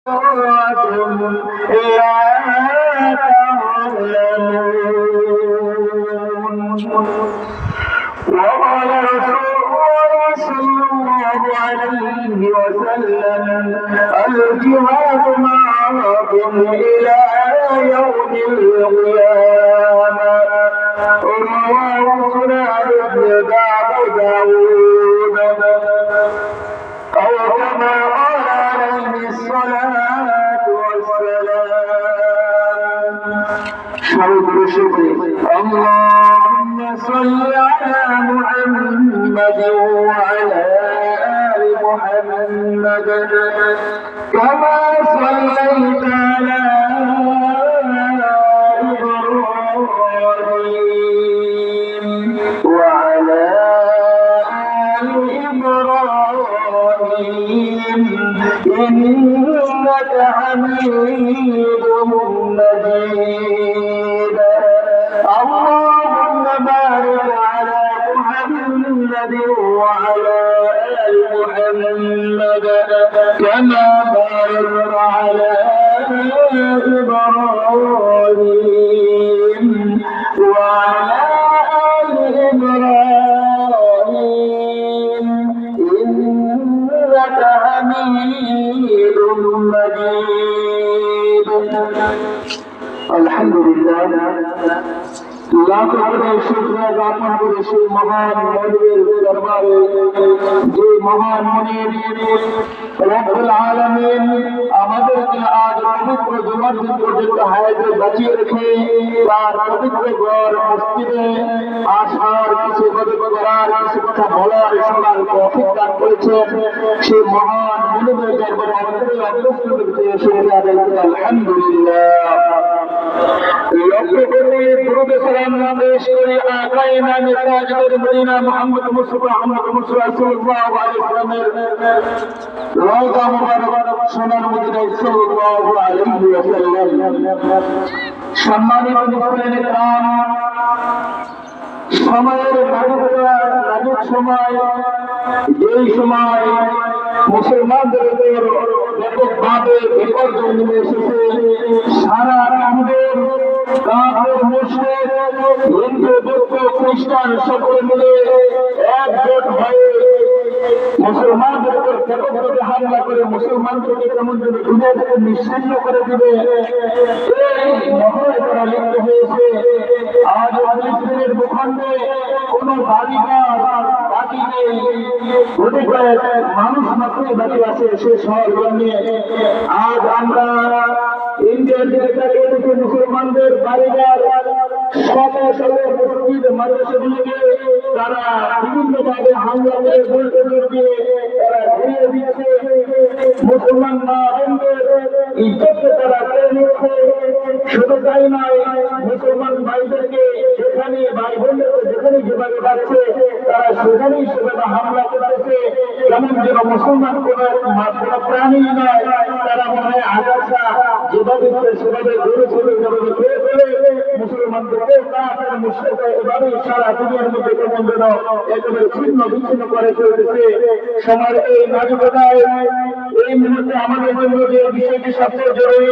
لا تعلمون. وقال رسول الله عليه وسلم الجهاد معكم إلى يوم القيامة. رواه سنن أبو داود أو كما قال عليه الصلاة والسلام. اللهم صل على محمد وعلى آل محمد كما صليت على إبراهيم وعلى آل إبراهيم إنك حميد مجيد. اللهم بارك على محمد وعلى آل محمد كما باركت على إبراهيم وعلى آل إبراهيم إنك حميد مجيد. الحمد لله মহান মনিবের দরবারে যে মহান মনিব রব্বুল আলামিন আমাদেরকে আজ পবিত্র জুমার দিন পর্যন্ত হায়াতে বাঁচিয়ে রেখে তার পবিত্র ঘর মসজিদে আসার কিছু কথা করার কিছু কথা বলার শোনার তৌফিক দান করেছেন। সেই মহান মনিবের দরবারে আমাদের অগ্রসর করতে এসে আলহামদুলিল্লাহ। লক্ষ্য করে দুরূদ সালাম পেশ করে আকায়ে নামে তাজদার মদিনা মুহাম্মদ মুস্তাফা সাল্লাল্লাহু আলাইহি ওয়াসাল্লামের রওজা মুবারক সোনার মদিনায় সাল্লাল্লাহু আলাইহি ওয়াসাল্লাম। সম্মানিত মুসলিম کرام, সময়ের নাজুক সময়, যেই সময় মুসলমানদের উপর ব্যাপকভাবে বিপর্যয় নেমে এসেছে, সারা আমাদের কাফের মুশরিক হিন্দু বৌদ্ধ খ্রিস্টান সকলে মিলে একজোট হয়ে মুসলমানদের উপর ব্যাপকভাবে হামলা করে মুসলমানদেরকে কেমন যদি দুনিয়া থেকে নিশ্চিহ্ন করে দিবে এই মহড়ায় তারা লিপ্ত হয়েছে। আজ ফিলিস্তিনের ভূখণ্ডে কোন বাড়িঘর বাকি নেই, কোটি কয়েক মানুষ মাত্রই বাকি আছে সে শহর নিয়ে। আজ আমরা ইন্ডিয়ার দিকে তাকিয়ে দেখি মুসলমানদের বাড়িঘর শত শত মসজিদ মাদ্রাসাগুলিকে তারা বিভিন্নভাবে হামলা করে বুলডোজার দিয়ে তারা ঘুরিয়ে দিয়েছে। মুসলমান মা বোনদের ইজ্জতকে তারা কেড়ে নিচ্ছে। শুধু তাই নয়, মুসলমান ভাইদেরকে যেখানে ভাই বোনদেরকে যেখানে যেভাবে পাচ্ছে তারা সেখানেই সেভাবে হামলা করতেছে। যেমন যেন মুসলমান কোন প্রাণী নয়, তারা মনে হয় আগাছা যেভাবে সেভাবে ধরে ছেলে যেভাবে খেয়ে ফেলে মুসলমানদেরকে কাফের মুশরিক এভাবে সারা দুনিয়ার মধ্যে কেমন যেন একেবারে ছিন্ন বিচ্ছিন্ন করে চলতেছে। সময়ের এই নাজুকতায় এই মুহূর্তে আমাদের জন্য যে বিষয়টি সবচেয়ে জরুরি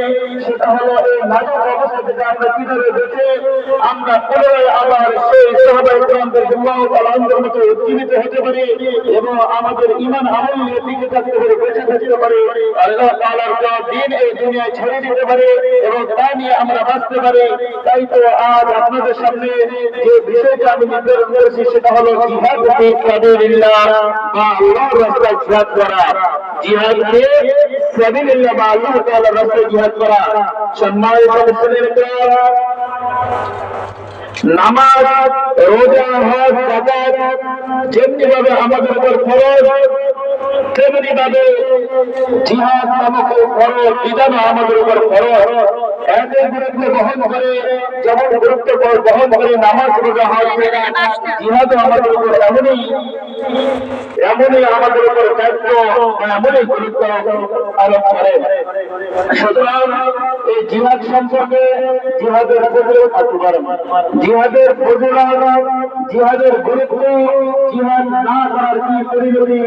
সেটা হলো এই নাজুক অবস্থা থেকে আমরা কিভাবে বেঁচে আমরা পুনরায় আবার সেই সাহাবায়ে কেরামদের আল্লাহর মতো জীবিত হতে পারি এবং আমাদের ঈমান আমল নিয়ে টিকে থাকতে পারি, বেঁচে থাকতে পারি, আল্লাহ তাআলার দ্বীন এই দুনিয়ায় ছেড়ে দিতে পারি এবং তা নিয়ে আমরা বাঁচতে পারি। তাই তো আজ আপনাদের সামনে যে বিষয়টা আমি নির্ধারণ করেছি সেটা হলো জিহাদ ফি সাবিলিল্লাহ বা আল্লাহর রাস্তায় জিহাদ করা। জিহাদ ফি সাবিলিল্লাহ বা আল্লাহ তাআলার রাস্তায় জিহাদ করা। সম্মানিত মুসলিম کرام, নামাজ, রোজা, হজ, যাকাত যেমনি ভাবে আমাদের উপর ফরজ, তেমনি ভাবে জিহাদ নামক ফরজ বিধান আমাদের উপর ফরজ। এদের গুরুত্ব বহন করে যেমন গুরুত্ব বহন করে নামাজ, রোজা, হজ, যাকাত, জিহাদও আমাদের উপর এমনই আমাদের উপর দায়িত্ব এমনই গুরুত্ব আরোপ করে। সুতরাং এই জিহাদ সম্পর্কে জিহাদের জিহাদের ফজিলত, জিহাদের গুরুত্ব, জিহাদ না করার কি পরিণতি